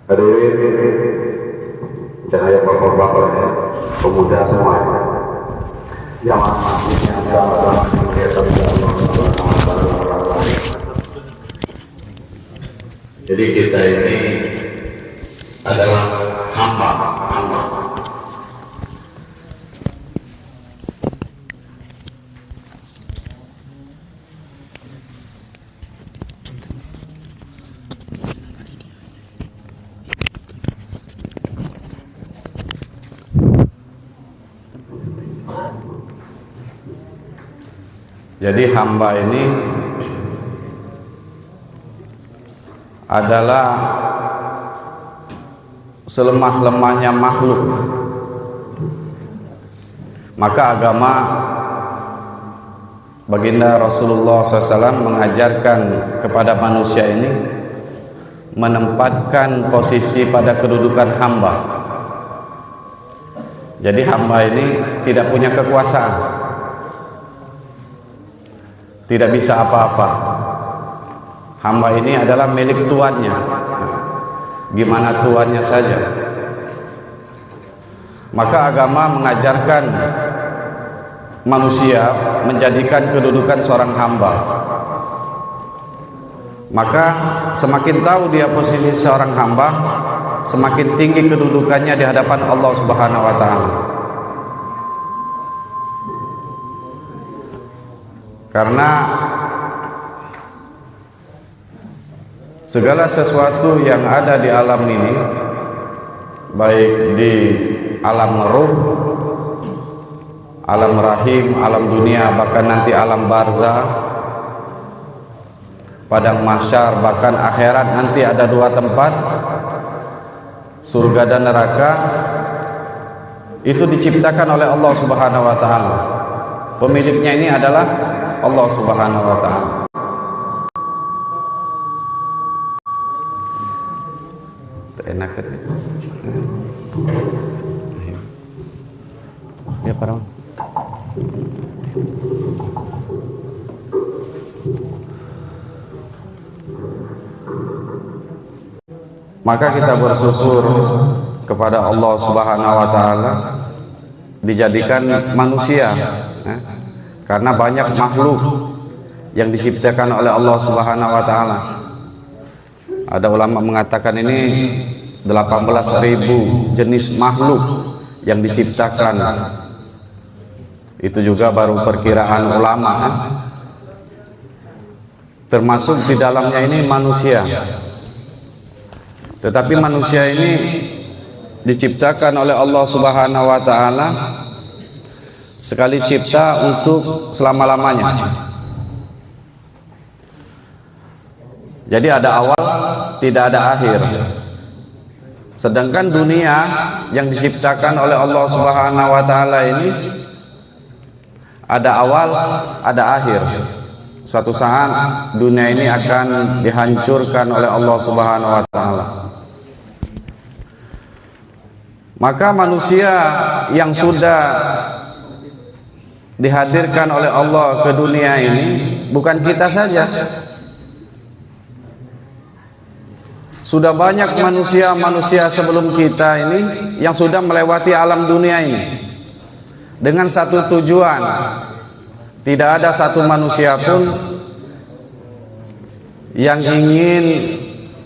Hadirin cahaya bapak-bapak ya, pemuda semua yang masih sama-sama dimuliakan Allah Subhanahu wa taala. Jadi kita ini adalah hamba. Jadi hamba ini adalah selemah-lemahnya makhluk. Maka agama baginda Rasulullah SAW mengajarkan kepada manusia ini menempatkan posisi pada kedudukan hamba. Jadi hamba ini tidak punya kekuasaan, tidak bisa apa-apa. Hamba ini adalah milik tuannya, gimana tuannya saja. Maka agama mengajarkan manusia menjadikan kedudukan seorang hamba. Maka semakin tahu dia posisi seorang hamba, semakin tinggi kedudukannya di hadapan Allah Subhanahu wa taala. Karena segala sesuatu yang ada di alam ini, baik di alam ruh, alam rahim, alam dunia, bahkan nanti alam barzah, padang mahsyar, bahkan akhirat, nanti ada dua tempat, surga dan neraka, itu diciptakan oleh Allah Subhanahu wa taala. Pemiliknya ini adalah Allah Subhanahu wa taala. Enak kan? Ya, Pak. Maka kita bersyukur kepada Allah Subhanahu wa taala dijadikan manusia, karena banyak makhluk yang diciptakan oleh Allah Subhanahu wa taala. Ada ulama mengatakan ini 18.000 jenis makhluk yang diciptakan. Itu juga baru perkiraan ulama, termasuk di dalamnya ini manusia. Tetapi manusia ini diciptakan oleh Allah Subhanahu wa taala sekali cipta untuk selama-lamanya. Jadi ada awal, tidak ada akhir. Sedangkan dunia yang diciptakan oleh Allah Subhanahu wa taala ini ada awal, ada akhir. Suatu saat dunia ini akan dihancurkan oleh Allah Subhanahu wa taala. Maka manusia yang sudah dihadirkan oleh Allah ke dunia ini bukan kita saja. Sudah banyak manusia-manusia sebelum kita ini yang sudah melewati alam dunia ini dengan satu tujuan. Tidak ada satu manusia pun yang ingin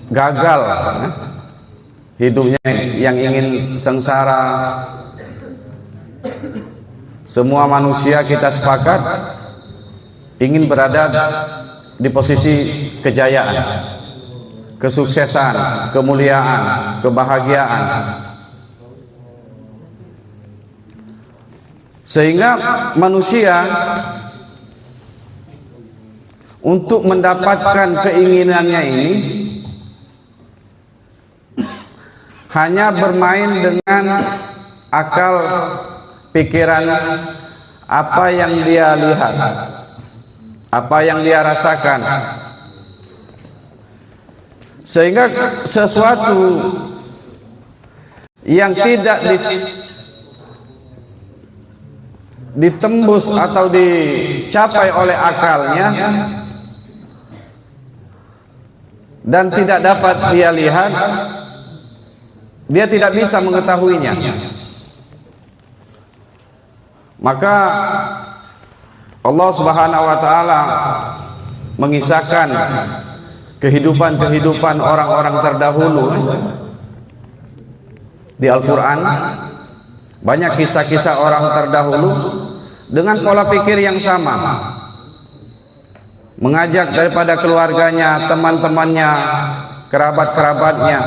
gagal hidupnya, yang ingin sengsara. Semua manusia kita sepakat ingin berada di posisi kejayaan, kesuksesan, kemuliaan, kebahagiaan. Sehingga manusia untuk mendapatkan keinginannya ini hanya bermain dengan akal pikiran, apa yang dia lihat, apa yang dia rasakan. Sehingga sesuatu yang tidak ditembus atau dicapai oleh akalnya dan tidak dapat dia lihat, dia tidak bisa mengetahuinya. Maka Allah Subhanahu wa taala mengisahkan kehidupan orang-orang terdahulu di Al-Qur'an. Banyak kisah-kisah orang terdahulu dengan pola pikir yang sama, mengajak daripada keluarganya, teman-temannya, kerabat-kerabatnya,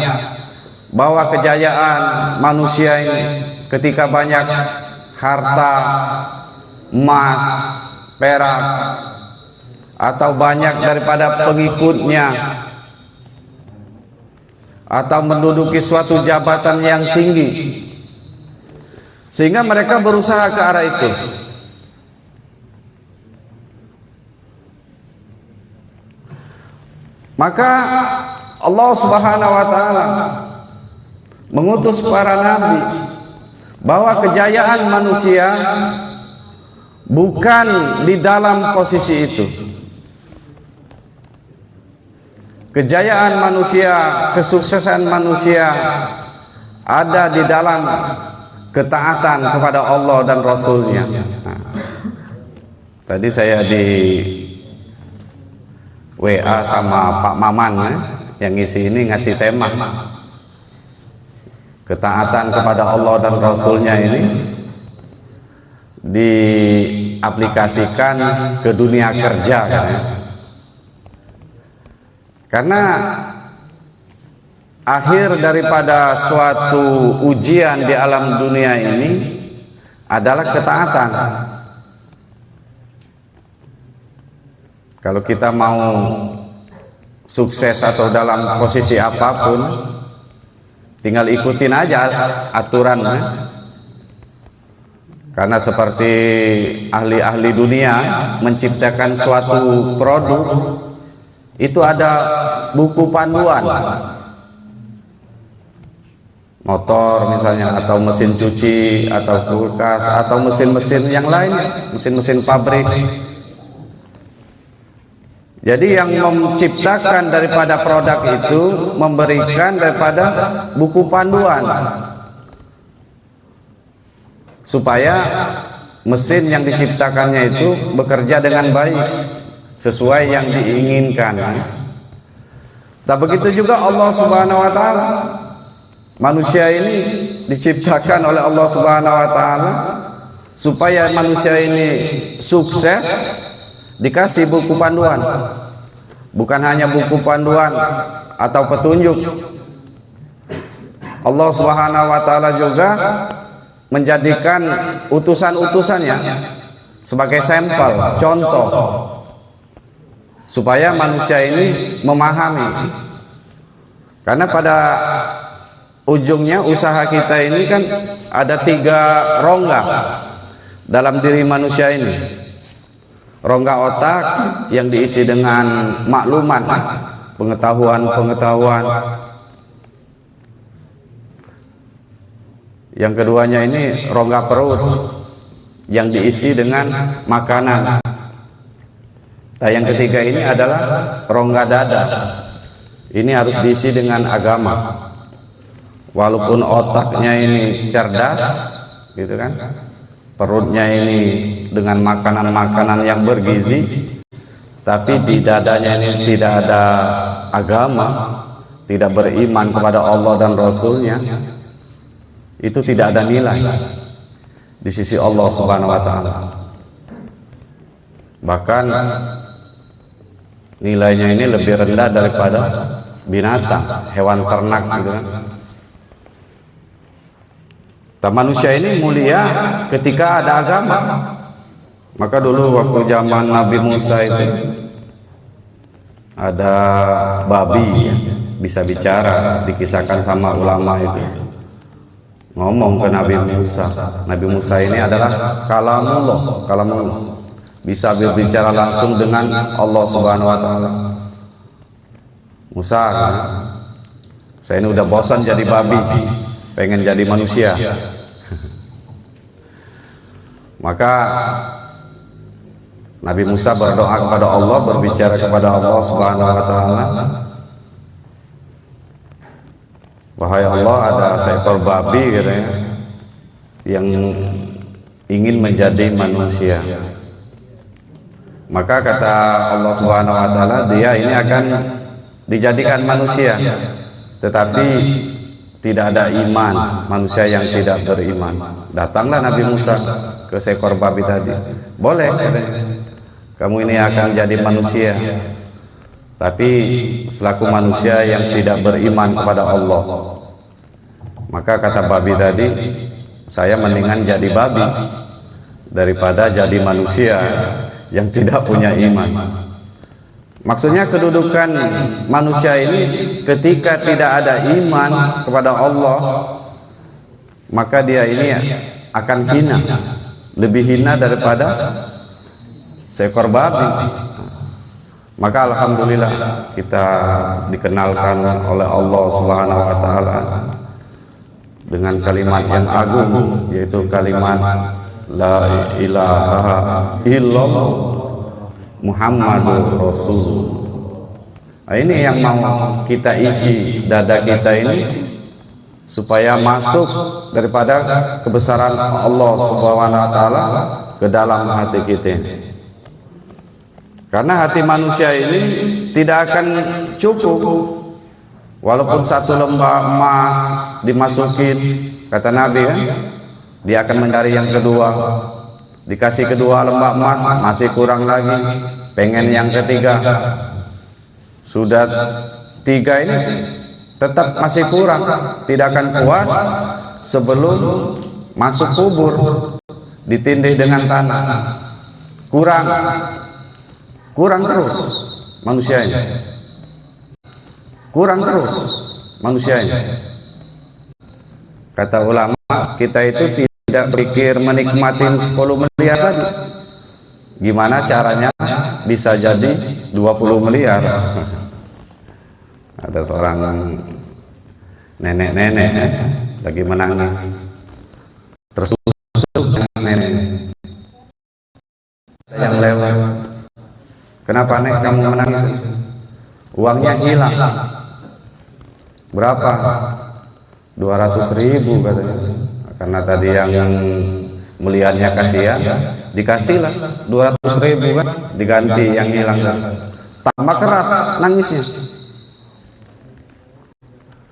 bahwa kejayaan manusia ini ketika banyak harta, emas, perak, atau banyak daripada pengikutnya, atau menduduki suatu jabatan yang tinggi, sehingga mereka berusaha ke arah itu. Maka Allah Subhanahu wa taala mengutus para nabi bahwa kejayaan manusia bukan di dalam posisi itu. Kejayaan manusia, kesuksesan manusia ada di dalam ketaatan kepada Allah dan Rasulnya. Nah, tadi saya di WA sama Pak Maman yang ngisi ini ngasih tema ketaatan kepada Allah dan Rasulnya ini diaplikasikan ke dunia kerja, karena akhir daripada suatu ujian di alam dunia ini adalah ketaatan. Kalau kita mau sukses atau dalam posisi apapun, tinggal ikutin aja aturannya. Karena seperti ahli-ahli dunia menciptakan suatu produk, itu ada buku panduan. Motor misalnya, atau mesin cuci, atau kulkas, atau mesin-mesin yang lain, mesin-mesin pabrik. Jadi yang menciptakan daripada produk itu memberikan daripada buku panduan, supaya mesin yang diciptakannya itu bekerja dengan baik sesuai yang diinginkan. Tak begitu juga Allah Subhanahu wa taala. Manusia ini diciptakan oleh Allah Subhanahu wa taala supaya manusia ini sukses, dikasih buku panduan. Bukan hanya buku panduan atau petunjuk. Allah Subhanahu wa taala juga menjadikan utusan-utusannya sebagai sampel, contoh, supaya manusia ini memahami. Karena pada ujungnya usaha kita ini kan ada 3 rongga dalam diri manusia ini. Rongga otak yang diisi dengan maklumat, pengetahuan. Yang keduanya ini rongga perut yang diisi dengan makanan. Nah, yang ketiga ini adalah rongga dada. Ini harus diisi dengan agama. Walaupun otaknya ini cerdas, gitu kan, perutnya ini dengan makanan-makanan yang bergizi, tapi di dadanya ini tidak ada agama, tidak beriman kepada Allah dan Rasulnya, itu tidak ada nilai di sisi Allah Subhanahu wa taala. Bahkan nilainya ini lebih rendah daripada binatang, hewan ternak, gitu kan. Manusia ini mulia ketika ada agama. Maka dulu waktu zaman Nabi Musa itu ada babi ya, bisa bicara, dikisahkan sama ulama itu. Ngomong ke Nabi Musa. Nabi Musa ini adalah kalamullah, bisa berbicara langsung dengan Allah Subhanahu wa taala. Musa, saya ini udah bosan jadi babi, pengen jadi manusia. Maka Nabi Musa berdoa kepada Allah, berbicara kepada Allah Subhanahu wa taala, wahai Allah, ada seekor babi katanya yang ingin menjadi manusia. Maka kata Allah Subhanahu wa taala, dia ini akan dijadikan manusia, tetapi tidak ada iman, manusia yang tidak beriman. Datanglah Nabi Musa ke seekor babi tadi. Boleh katanya, kamu ini akan jadi manusia, tapi selaku manusia yang tidak beriman kepada Allah. Maka kata babi tadi, saya mendingan jadi babi daripada jadi manusia yang tidak punya iman. Maksudnya kedudukan manusia ini ketika tidak ada iman kepada Allah, maka dia ini akan hina, lebih hina daripada seekor babi. Maka alhamdulillah kita dikenalkan oleh Allah Subhanahu wa taala dengan kalimat yang agung, yaitu kalimat la ilaha illallah Muhammadur Rasulullah. Nah, ini yang mau kita isi dada kita ini supaya masuk daripada kebesaran Allah Subhanahu wa taala ke dalam hati kita. Karena hati manusia ini tidak akan cukup walaupun satu lembah emas dimasukin, kata Nabi kan, dia akan mencari yang kedua. Dikasih kedua lembah emas masih kurang lagi, pengen yang ketiga. Sudah tiga ini tetap masih kurang, tidak akan puas sebelum masuk kubur, ditindih dengan tanah. Kurang terus manusianya, kurang terus manusianya. Kata ulama, kita itu tidak berpikir menikmatin 10 miliar tadi. Gimana caranya bisa jadi 20 miliar? Ada seorang nenek-nenek lagi menangis, tersusuk nenek yang lewat. Kenapa nek kamu menangis? Uangnya hilang. Berapa? 200.000 katanya. Karena tadi yang melihatnya kasihan, dikasihlah 200.000 kan, diganti yang hilang. Tambah keras nangisnya.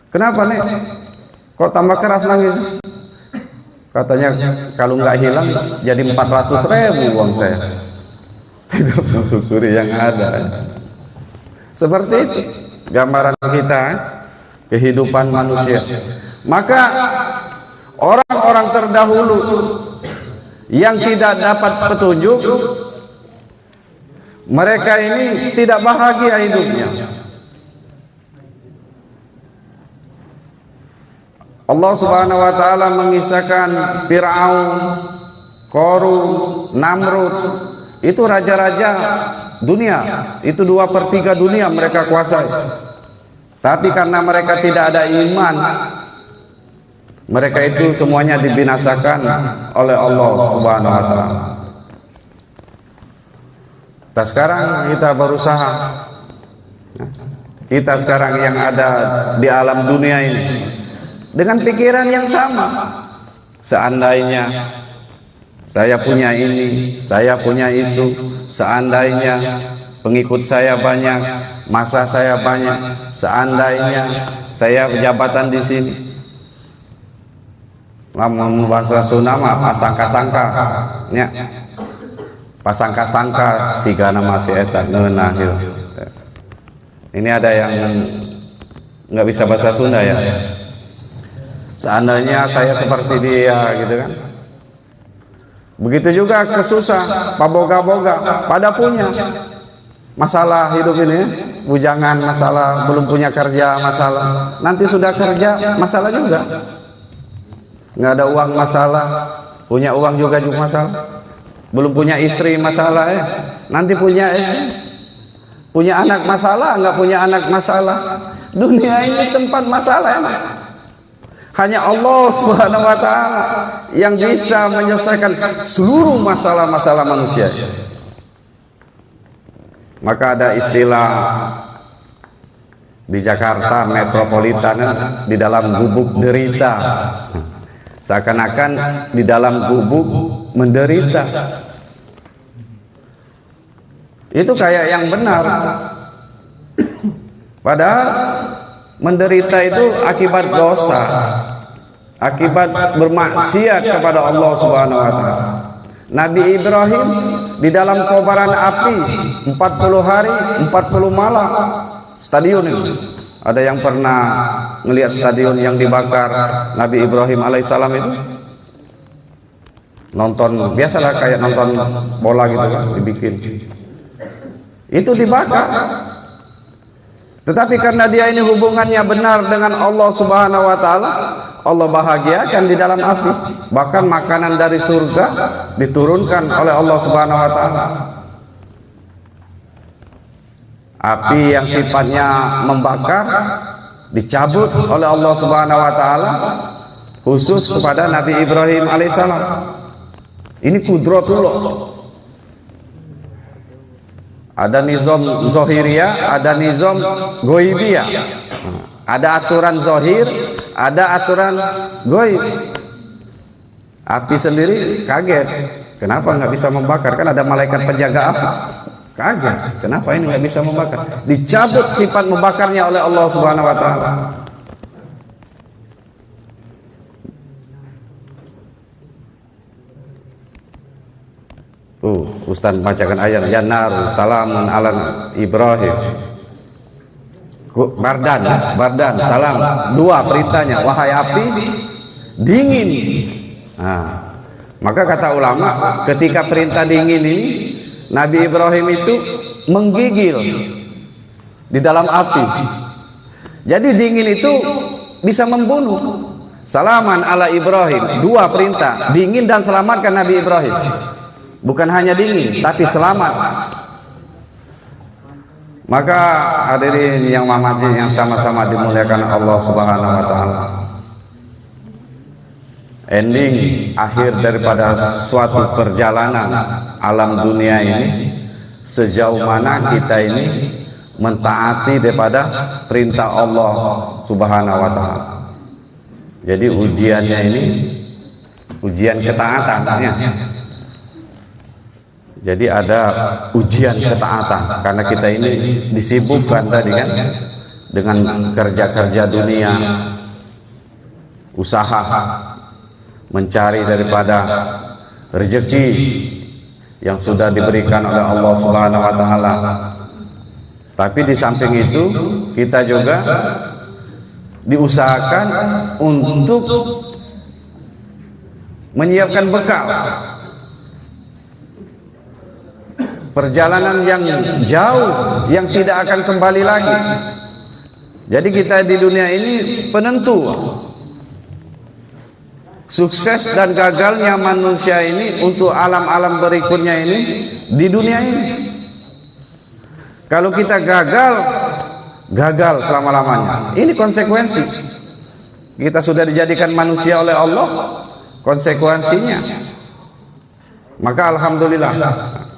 Kenapa nek? Kok tambah keras nangis? Katanya kalau nggak hilang jadi 400.000 uang saya. Tidak mensyukuri yang ada. Seperti itu gambaran kita kehidupan manusia. Maka orang-orang terdahulu yang tidak dapat petunjuk, mereka ini tidak bahagia hidupnya. Allah Subhanahu wa taala mengisahkan Fir'aun, Qarun, Namrud. Itu raja-raja dunia, itu 2/3 dunia mereka kuasai. Tapi karena mereka tidak ada iman, mereka itu semuanya dibinasakan oleh Allah Subhanahu wa taala. Kita sekarang kita berusaha, kita sekarang yang ada di alam dunia ini dengan pikiran yang sama. Seandainya saya punya ini, saya punya itu, seandainya pengikut saya banyak, masa saya banyak, seandainya saya jabatan di sini. Lamun bahasa Sunda mah pasangka-sangka, nya. Pasangka-sangka sigana masih eta ngeunah gitu. Ini ada yang nggak bisa bahasa Sunda ya. Seandainya saya seperti dia gitu kan. Begitu juga kesusah, paboga-boga, pada punya masalah hidup ini, bujangan masalah, belum punya kerja masalah, nanti sudah kerja masalah juga, nggak ada uang masalah, punya uang juga masalah, belum punya istri masalah ya, nanti punya anak masalah, nggak punya anak masalah. Dunia ini tempat masalah emang. Hanya Allah Subhanahu wa taala yang bisa menyelesaikan seluruh masalah-masalah manusia. Maka ada istilah di Jakarta metropolitan di dalam gubuk derita, seakan-akan di dalam gubuk menderita. Itu kayak yang benar, padahal menderita itu akibat dosa, akibat bermaksiat kepada Allah Subhanahu wa taala. Nabi Ibrahim di dalam kobaran api 40 hari 40 malam. Stadion ini, ada yang pernah ngelihat stadion yang dibakar Nabi Ibrahim alaihissalam itu? Nonton biasalah, kayak nonton bola gitu kan, dibikin itu dibakar. Tetapi karena dia ini hubungannya benar dengan Allah Subhanahu wa taala, Allah bahagiakan di dalam api. Bahkan makanan dari surga diturunkan oleh Allah Subhanahu wa taala. Api yang sifatnya membakar dicabut oleh Allah Subhanahu wa taala khusus kepada Nabi Ibrahim alaihissalam. Ini kudratullah. Ada nizam zahiriyah, ada nizam ghaibiyah. Ada aturan zahir, ada aturan ghaib. Api sendiri kaget, kenapa nggak bisa membakar? Kan ada malaikat penjaga api. Kaget, kenapa ini nggak bisa membakar? Dicabut sifat membakarnya oleh Allah Subhanahu wa taala. Ustaz bacakan ayat, ya nar salamun ala Ibrahim. Bardan salam, dua perintahnya, wahai api dingin. Nah, maka kata ulama, ketika perintah dingin ini, Nabi Ibrahim itu menggigil di dalam api. Jadi dingin itu bisa membunuh. Salaman ala Ibrahim, dua perintah, dingin dan selamatkan Nabi Ibrahim. Bukan hanya dingin, tapi selamat. Maka hadirin yang masih yang sama-sama dimuliakan Allah Subhanahu wa taala. Ending akhir daripada suatu perjalanan alam dunia ini, sejauh mana kita ini mentaati daripada perintah Allah Subhanahu wa taala. Jadi ujiannya ini ujian ketaatannya. Jadi ada ujian ketaatan karena kita ini disibukkan tadi kan dengan kerja-kerja dunia, usaha mencari daripada rezeki yang sudah diberikan oleh Allah Subhanahu wa taala. Tapi di samping itu kita juga diusahakan untuk menyiapkan bekal perjalanan yang jauh yang tidak akan kembali lagi. Jadi kita di dunia ini penentu sukses dan gagalnya manusia ini untuk alam-alam berikutnya ini di dunia ini. Kalau kita gagal selama-lamanya, ini konsekuensi. Kita sudah dijadikan manusia oleh Allah, konsekuensinya. Maka alhamdulillah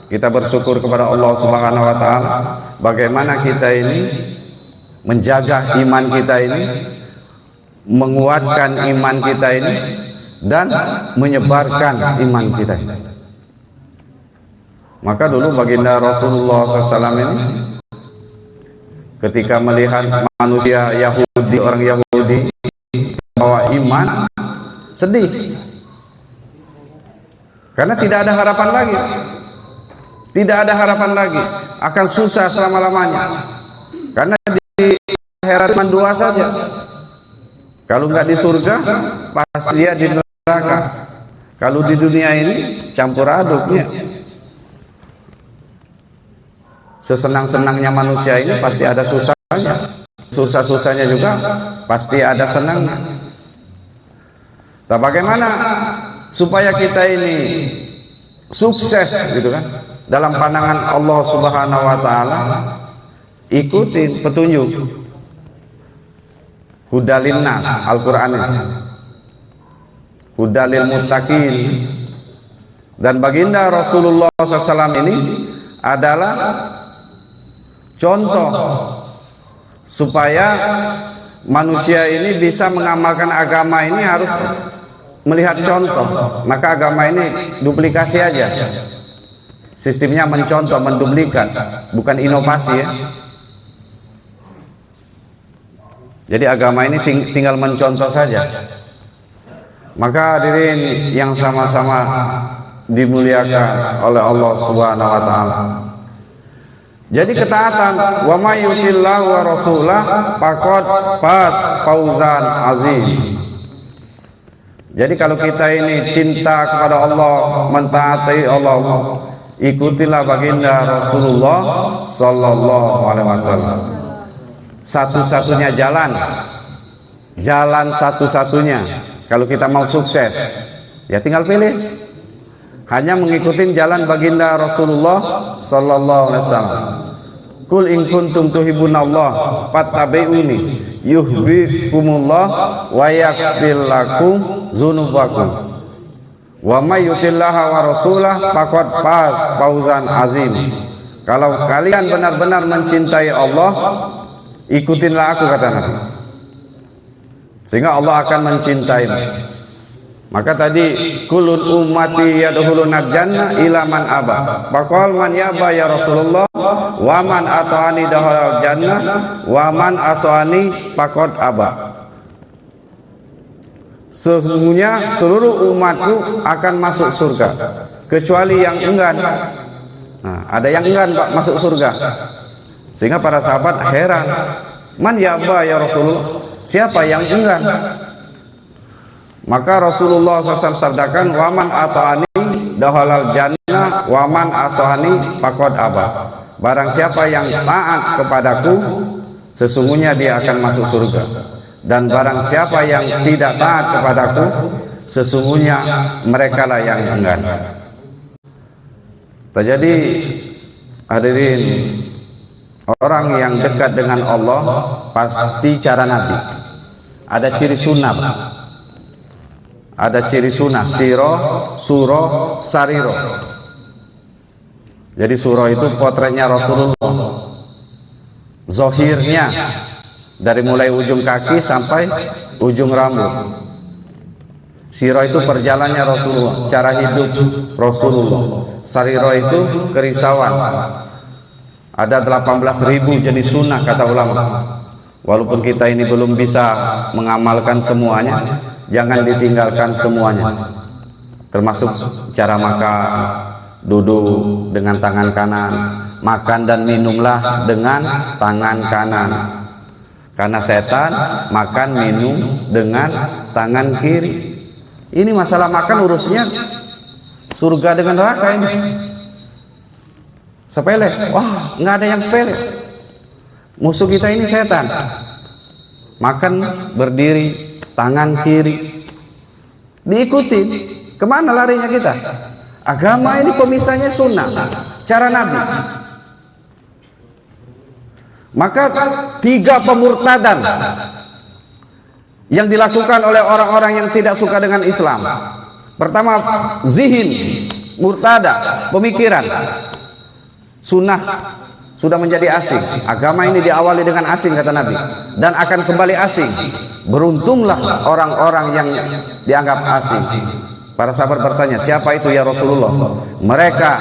kita bersyukur kepada Allah Subhanahu wa taala bagaimana kita ini menjaga iman kita ini, menguatkan iman kita ini, dan menyebarkan iman kita ini. Maka dulu baginda Rasulullah SAW ini ketika melihat manusia Yahudi, orang Yahudi bawa iman, sedih karena tidak ada harapan lagi. Tidak ada harapan lagi, akan susah selama-lamanya. Karena di akhirat cuma dua saja. Kalau nggak di surga, pasti dia di neraka. Kalau di dunia ini campur aduknya. Sesenang-senangnya manusia ini pasti ada susahnya. Susah-susahnya juga pasti ada senangnya. Tapi bagaimana supaya kita ini sukses gitu kan? Dalam pandangan Allah Subhanahu wa taala, ikutin petunjuk hudalin nas, Al-Qur'an ini, hudalil muttaqin. Dan baginda Rasulullah SAW ini adalah contoh supaya manusia ini bisa mengamalkan agama ini harus melihat contoh. Maka agama ini duplikasi aja, sistemnya mencontoh, menduplikat, bukan inovasi ya. Jadi agama ini tinggal mencontoh saja. Maka hadirin yang sama-sama dimuliakan oleh Allah Subhanahu wa taala. Jadi ketaatan wa may yutillahu wa rasulah faqad faz fauzan azim. Jadi kalau kita ini cinta kepada Allah, mentaati Allah, ikutilah baginda Rasulullah sallallahu alaihi wasallam. Satu-satunya jalan satu-satunya kalau kita mau sukses, ya tinggal pilih, hanya mengikuti jalan baginda Rasulullah sallallahu alaihi wasallam. Qul in kuntum tuhibbunallah fattabi'uni yuhibbukumullah wa yaghfir lakum dzunubakum wa may yutillaha wa rasulah faqad faz fauzan azim. Kalau kalian benar-benar mencintai Allah, ikutinlah aku, kata Nabi, sehingga Allah akan mencintaimu. Maka tadi kulun ummati yadkhuluna jannah ila man aba. Faqal man yaba ya Rasulullah wa man ata'ani dakhala jannah wa man asani faqad aba. Sesungguhnya seluruh umatku akan masuk surga kecuali yang enggan. Nah, ada yang enggan Pak masuk surga. Sehingga para sahabat heran, man yaba ya Rasulullah, siapa yang enggan? Maka Rasulullah SAW sabdakan, waman ata'ani dakhalal jannah waman asani faqad aba. Barang siapa yang taat kepadaku, sesungguhnya dia akan masuk surga. Dan barang siapa yang tidak taat kepadaku, sesungguhnya merekalah yang enggan. Jadi hadirin, orang yang dekat dengan Allah pasti cara Nabi. Ada ciri sunnah, ada ciri sunnah, siro, suro, sariro. Jadi suro itu potretnya Rasulullah, zohirnya dari mulai ujung kaki sampai ujung rambut. Siro itu perjalanannya Rasulullah, cara hidup Rasulullah. Sariro itu kerisauan. Ada 18.000 jenis sunnah kata ulama. Walaupun kita ini belum bisa mengamalkan semuanya, jangan ditinggalkan semuanya. Termasuk cara makan, duduk dengan tangan kanan, makan dan minumlah dengan tangan kanan. Karena setan makan minum dengan tangan kiri. Ini masalah makan urusnya surga dengan neraka ini. Sepele, wah nggak ada yang sepele. Musuh kita ini setan. Makan berdiri, tangan kiri, diikuti. Kemana larinya kita? Agama ini pemisahnya sunnah, cara Nabi. Maka 3 pemurtadan yang dilakukan oleh orang-orang yang tidak suka dengan Islam. Pertama, zihin, murtada, pemikiran. Sunnah sudah menjadi asing. Agama ini diawali dengan asing kata Nabi, dan akan kembali asing. Beruntunglah orang-orang yang dianggap asing. Para sahabat bertanya, siapa itu ya Rasulullah? Mereka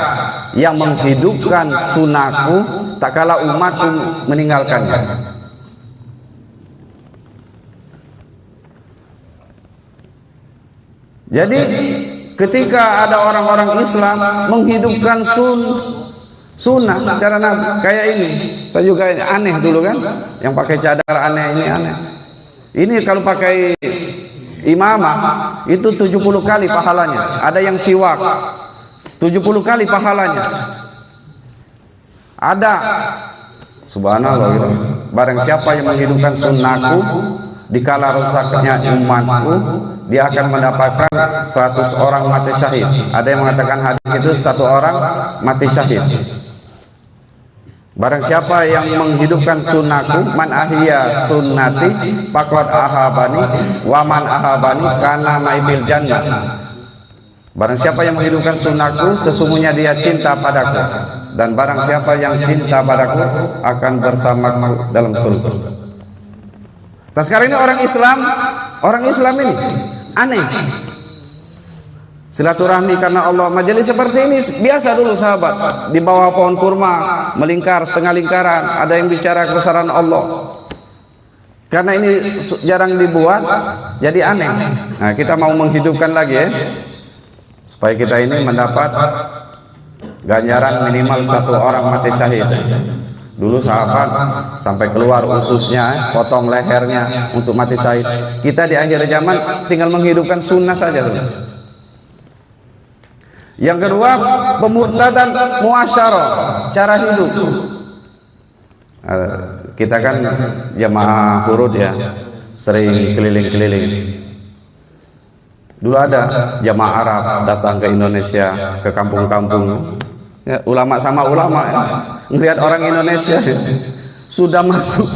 yang menghidupkan sunnahku tak kala umatku meninggalkannya. Jadi ketika ada orang-orang Islam menghidupkan sunnah cara Nabi kayak ini, saya juga aneh dulu kan, yang pakai cadar aneh ini aneh. Ini kalau pakai imamah itu 70 kali pahalanya. Ada yang siwak 70 kali pahalanya. Ada, subhanallah gitu. Barang siapa yang menghidupkan sunnahku dikala rusaknya umatku, dia akan mendapatkan 100 orang mati syahid. Ada yang mengatakan hadis itu 1 orang mati syahid. Barang siapa yang menghidupkan sunnahku, man ahya sunnati faqad ahabani wa man ahabani kana ma'il jannah. Barang siapa yang menghidupkan sunnahku, sesungguhnya dia cinta padaku, dan barang siapa yang cinta padaku akan bersamaku dalam surga. Nah, sekarang ini orang Islam ini aneh. Silaturahmi karena Allah, majelis seperti ini biasa dulu sahabat, di bawah pohon kurma melingkar setengah lingkaran, ada yang bicara kebesaran Allah. Karena ini jarang dibuat, jadi aneh. Nah, kita mau menghidupkan lagi ya, supaya kita ini mendapat ganjaran minimal 1 orang mati syahid. Dulu sahabat sampai keluar ususnya, potong lehernya untuk mati syahid. Kita di akhir zaman tinggal menghidupkan sunnah saja. Yang kedua, pemurtadan muasyarah, cara hidup. Kita kan jamaah hurud ya, sering keliling-keliling. Dulu ada jamaah Arab datang ke Indonesia, ke kampung-kampung. Ya, ulama sama ulama ya, ngelihat orang Indonesia ya, sudah masuk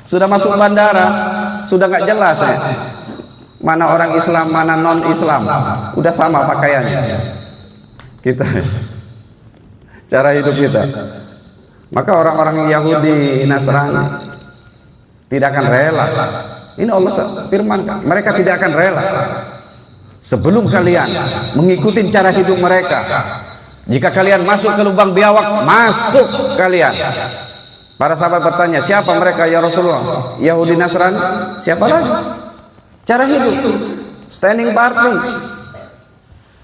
sudah masuk bandara, sudah nggak jelas ya, mana orang Islam mana non Islam, udah sama pakaiannya. Kita cara hidup kita. Maka orang-orang Yahudi Nasrani tidak akan rela. Ini Allah firmankan, mereka tidak akan rela sebelum kalian mengikuti cara hidup mereka. Jika kalian masuk ke lubang biawak, masuk kalian. Para sahabat bertanya, siapa mereka ya Rasulullah? Yahudi Nasrani? Siapa lagi? Cara hidup, standing party,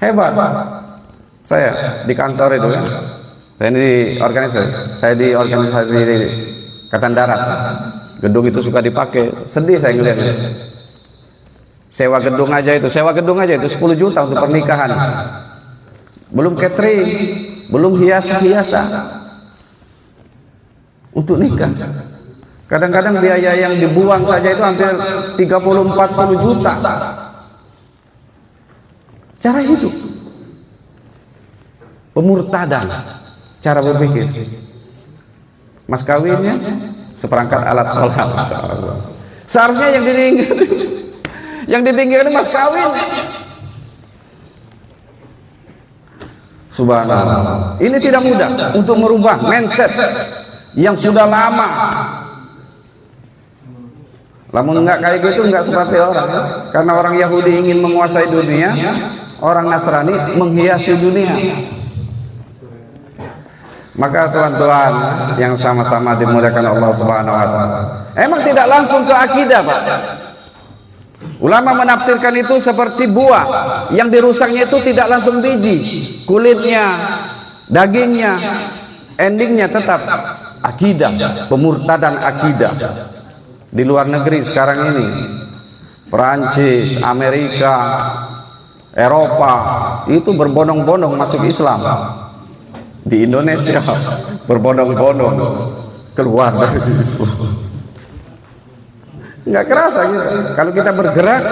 hebat. Saya di kantor itu kan, saya di organisasi Angkatan Darat. Gedung itu suka dipakai, sedih saya ngeliatnya. Sewa gedung aja itu 10 juta untuk pernikahan. Belum catering, belum hiasan untuk nikah. Kadang-kadang biaya yang dibuang saja itu hampir 30-40 juta. Cara hidup, pemurtadan, cara berpikir. Mas kawinnya seperangkat alat sholat. Seharusnya yang ditinggalkan mas kawin. Subhanallah. Ini tidak mudah untuk merubah mindset yang sudah lama. Lamun enggak kayak gitu, enggak seperti orang. Karena orang Yahudi ingin menguasai dunia, orang Nasrani menghiasi dunia. Maka tuan-tuan yang sama-sama dimuliakan Allah Subhanahu wa taala, emang tidak langsung ke akidah, Pak. Ulama menafsirkan itu seperti buah yang dirusaknya itu tidak langsung biji, kulitnya, dagingnya, endingnya tetap akidah, pemurtadan akidah. Di luar negeri sekarang ini, Perancis, Amerika, Eropa itu berbondong-bondong masuk Islam. Di Indonesia berbondong-bondong keluar dari Islam. Nggak kerasa gitu. Kalau kita bergerak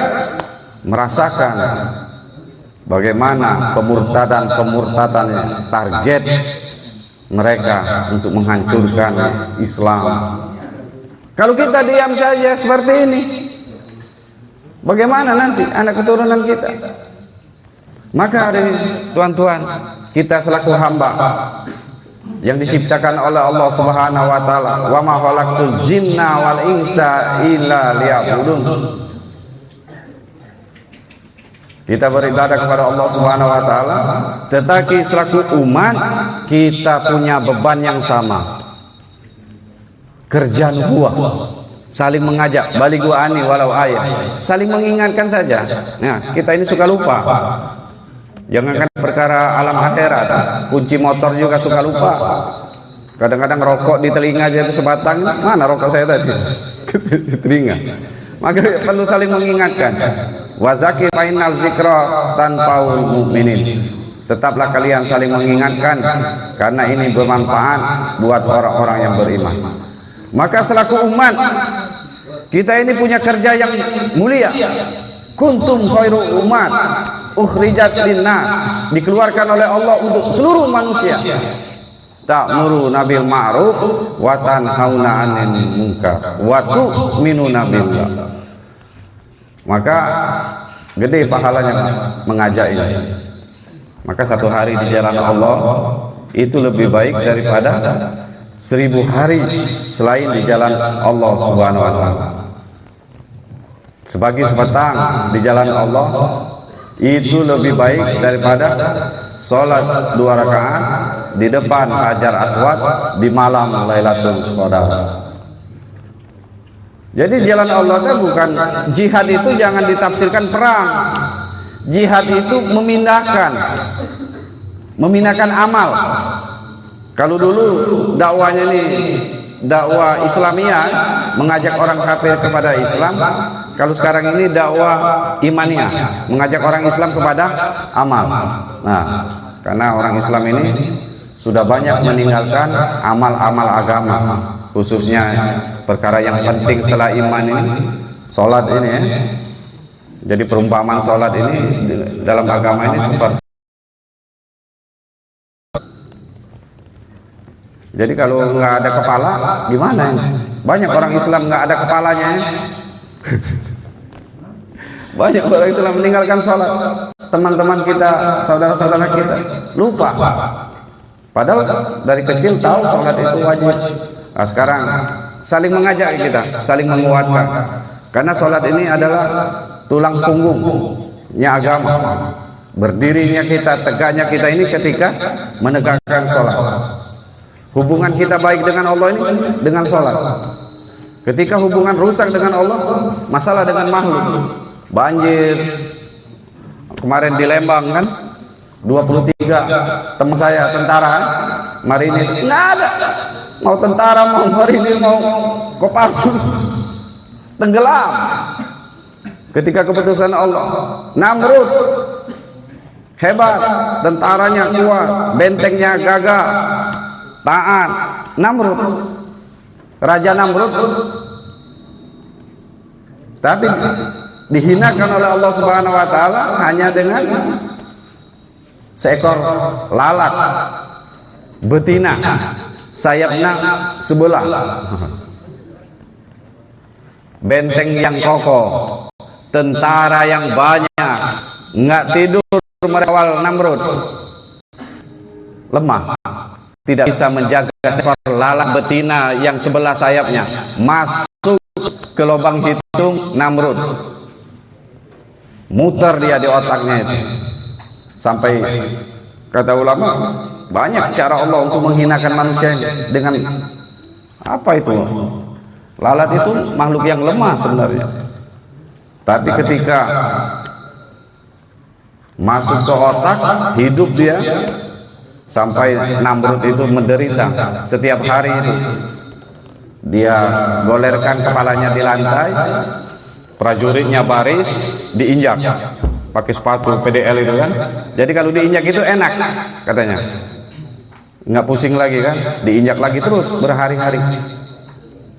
merasakan bagaimana pemurtadannya, target mereka untuk menghancurkan Islam. Kalau kita diam saja seperti ini, bagaimana nanti anak keturunan kita? Maka tuan-tuan, kita selaku hamba yang diciptakan oleh Allah Subhanahu wa taala, wa ma khalaqtul jinna wal insa illa liya'budun. Kita beribadah kepada Allah Subhanahu wa taala, tetapi selaku umat kita punya beban yang sama. Kerja nubuah, saling mengajak, balighu ani walau ayat, saling mengingatkan saja. Nah, kita ini suka lupa. Jangankan perkara alam akhirat, kunci motor juga suka lupa. Kadang-kadang rokok di telinga aja itu sebatang, mana rokok saya tadi? Di telinga. Maka perlu saling mengingatkan. Wa zakir fa innal zikra tanfa'ul mu'minin. Tetaplah kalian saling mengingatkan karena ini bermanfaat buat orang-orang yang beriman. Maka selaku umat kita ini punya kerja yang mulia. Kuntum khairu umat ukhrijat linnas, dikeluarkan oleh Allah untuk seluruh manusia. Ta'muru nabil ma'ruf wa tanhauna 'anil munkar wa tu'minuna billah. Maka gede pahalanya mengajak ini. Maka satu hari di jalan Allah itu lebih baik daripada 1000 hari selain di jalan Allah Subhanahu wa Ta'ala. Sebagi sepetang di jalan Allah itu lebih baik daripada sholat 2 rakaat di depan Hajar Aswad di malam Lailatul Qadar. Jadi jalan Allah itu bukan jihad, itu jangan ditafsirkan perang. Jihad itu memindahkan amal. Kalau dulu dakwanya nih dakwah Islamiyah, mengajak orang kafir kepada Islam. Kalau sekarang ini dakwah imaniyah, mengajak orang Islam kepada amal. Nah, karena orang Islam ini sudah banyak meninggalkan amal-amal agama, khususnya perkara yang penting setelah iman ini, sholat ini ya. Jadi perumpamaan sholat ini dalam agama ini seperti, jadi kalau nggak ada kepala gimana ini? Banyak orang Islam nggak ada kepalanya ya. Banyak orang Islam meninggalkan sholat. Teman-teman kita, saudara-saudara kita lupa, padahal dari kecil tahu sholat itu wajib. Nah, sekarang saling mengajak kita, saling menguatkan, karena sholat ini adalah tulang punggungnya agama. Berdirinya kita, tegaknya kita ini ketika menegakkan sholat. Hubungan kita baik dengan Allah ini dengan sholat. Ketika hubungan rusak dengan Allah, masalah dengan makhluk, banjir. Kemarin di Lembang kan 23 teman saya tentara marinir, nggak ada, mau tentara mau marinir mau Kopassus, tenggelam ketika keputusan Allah. Namrud hebat, tentaranya kuat, bentengnya gagah, taat. Namrud, Raja Namrud, tapi dihinakan oleh Allah Subhanahu wa Ta'ala hanya dengan seekor lalat betina, sayapnya sebelah, benteng yang kokoh, tentara yang banyak, nggak tidur merawal Namrud, lemah, tidak bisa menjaga seekor lalat betina yang sebelah sayapnya, masuk ke lubang hitung Namrud, muter dia di otaknya itu. Sampai kata ulama, banyak cara Allah untuk menghinakan manusia dengan apa itu? Lalat itu makhluk yang lemah sebenarnya, tapi ketika masuk ke otak, hidup dia, sampai Namrud itu menderita setiap hari itu. Dia golerkan kepalanya di lantai, prajuritnya baris, diinjak pakai sepatu PDL itu kan. Jadi kalau diinjak itu enak katanya, nggak pusing lagi kan, diinjak lagi terus berhari-hari.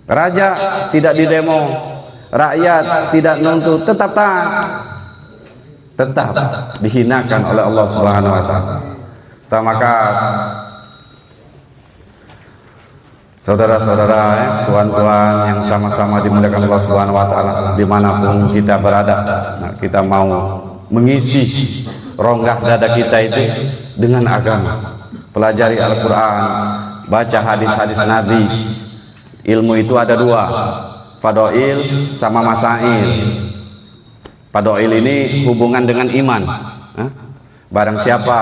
Raja tidak didemo, rakyat tidak nuntut, tetap taat, tetap dihinakan oleh Allah Subhanahu wa Ta'ala. Maka saudara-saudara, tuan-tuan yang sama-sama dimuliakan Allah Subhanahu wa Ta'ala, dimanapun kita berada, nah, kita mau mengisi rongga dada kita itu dengan agama, pelajari Al-Quran, baca hadis-hadis Nabi. Ilmu itu ada dua, fadail sama masail. Fadail ini hubungan dengan iman. Barang siapa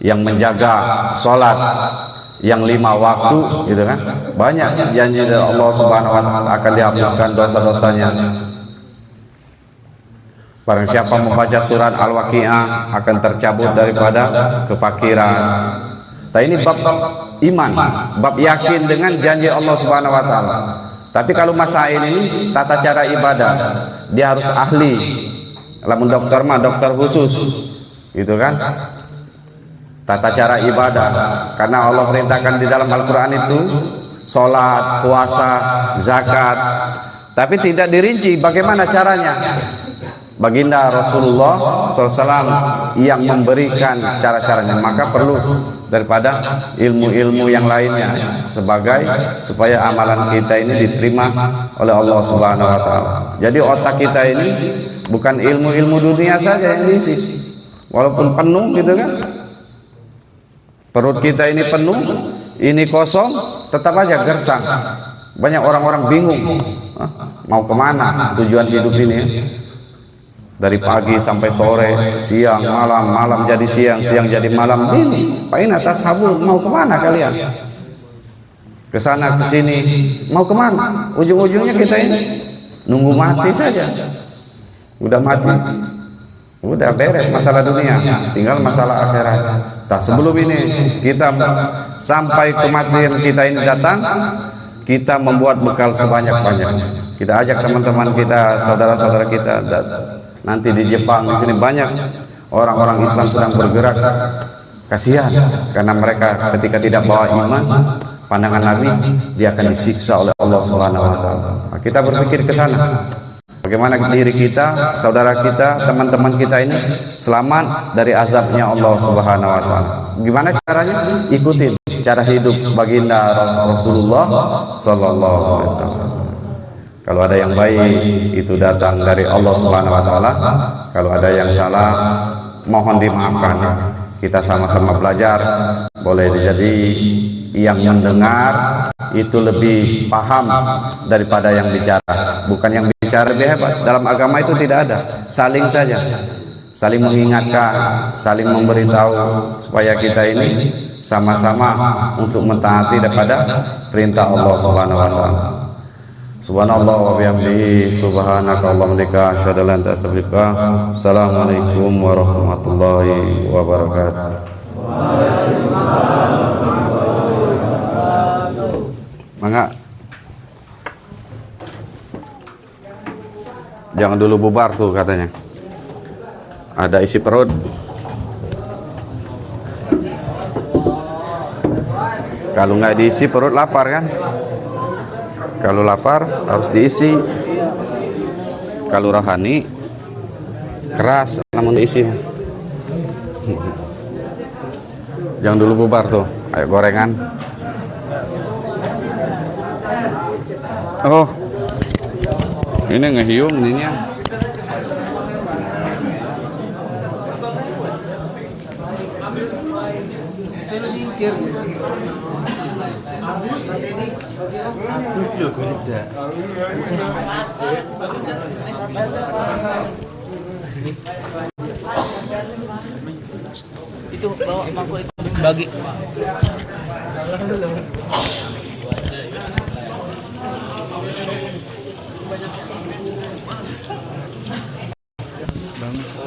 yang menjaga sholat yang 5 waktu gitu kan, banyak janji dari Allah Subhanahu wa Ta'ala akan dihapuskan dosa-dosanya. Barang siapa membaca surat Al-Waqi'ah akan tercabut daripada kefakiran. Nah, ini bab iman, bab yakin dengan janji Allah Subhanahu wa Ta'ala. Tapi kalau masail ini tata cara ibadah, dia harus ahli. Lamun dokter mah dokter khusus gitu kan, tata cara ibadah, karena Allah perintahkan di dalam Al-Quran itu sholat, puasa, zakat, tapi tidak dirinci bagaimana caranya. Baginda Rasulullah SAW yang memberikan cara-caranya, maka perlu daripada ilmu-ilmu yang lainnya sebagai supaya amalan kita ini diterima oleh Allah Subhanahu wa Ta'ala. Jadi otak kita ini bukan ilmu-ilmu dunia saja yang diisi, walaupun penuh gitu kan. Perut kita ini penuh, ini kosong, tetap aja gersang. Banyak orang-orang bingung, mau kemana tujuan hidup ini ya? Dari pagi sampai sore, siang, malam, malam jadi siang, siang jadi malam. Ini, Paina tashabun, mau kemana kalian? Ke sana, ke sini, mau kemana? Ujung-ujungnya kita ini nunggu mati saja. Udah mati, udah beres masalah dunia, tinggal masalah akhirat. Tak sebelum ini kita sampai kematian kita ini datang, kita membuat bekal sebanyak-banyaknya. Kita ajak teman-teman kita, saudara-saudara kita. Nanti di Jepang, di sini banyak orang-orang Islam sedang bergerak. Kasihan, karena mereka ketika tidak bawa iman, pandangan Nabi, dia akan disiksa oleh Allah Subhanahu wa Ta'ala. Nah, kita berpikir ke sana. Bagaimana diri kita, saudara kita, teman-teman kita ini selamat dari azabnya Allah Subhanahu wa Ta'ala. Gimana caranya? Ikutin cara hidup baginda Rasulullah Sallallahu Alaihi Wasallam. Kalau ada yang baik itu datang dari Allah Subhanahu wa Ta'ala. Kalau ada yang salah, mohon dimaafkan. Kita sama-sama belajar. Boleh jadi yang mendengar itu lebih paham daripada yang bicara. Bukan yang bicara lebih hebat. Dalam agama itu tidak ada. Saling saja, saling mengingatkan, saling memberitahu supaya kita ini sama-sama untuk mentaati daripada perintah Allah Subhanahu wa Ta'ala. Subhanallah wa bihamdihi, subhanakallahumma lika asyhadu an la ilaha illa anta astaghfiruka. Assalamualaikum warahmatullahi wabarakatuh. Mangga. Jangan dulu bubar tuh katanya. Ada isi perut. Kalau nggak diisi perut lapar kan? Kalau lapar harus diisi. Kalau rohani keras namun diisi. Jangan dulu bubar tuh. Ayo gorengan. Oh, ini ngehiung ininya. Itu bawa mangkuk itu bagi.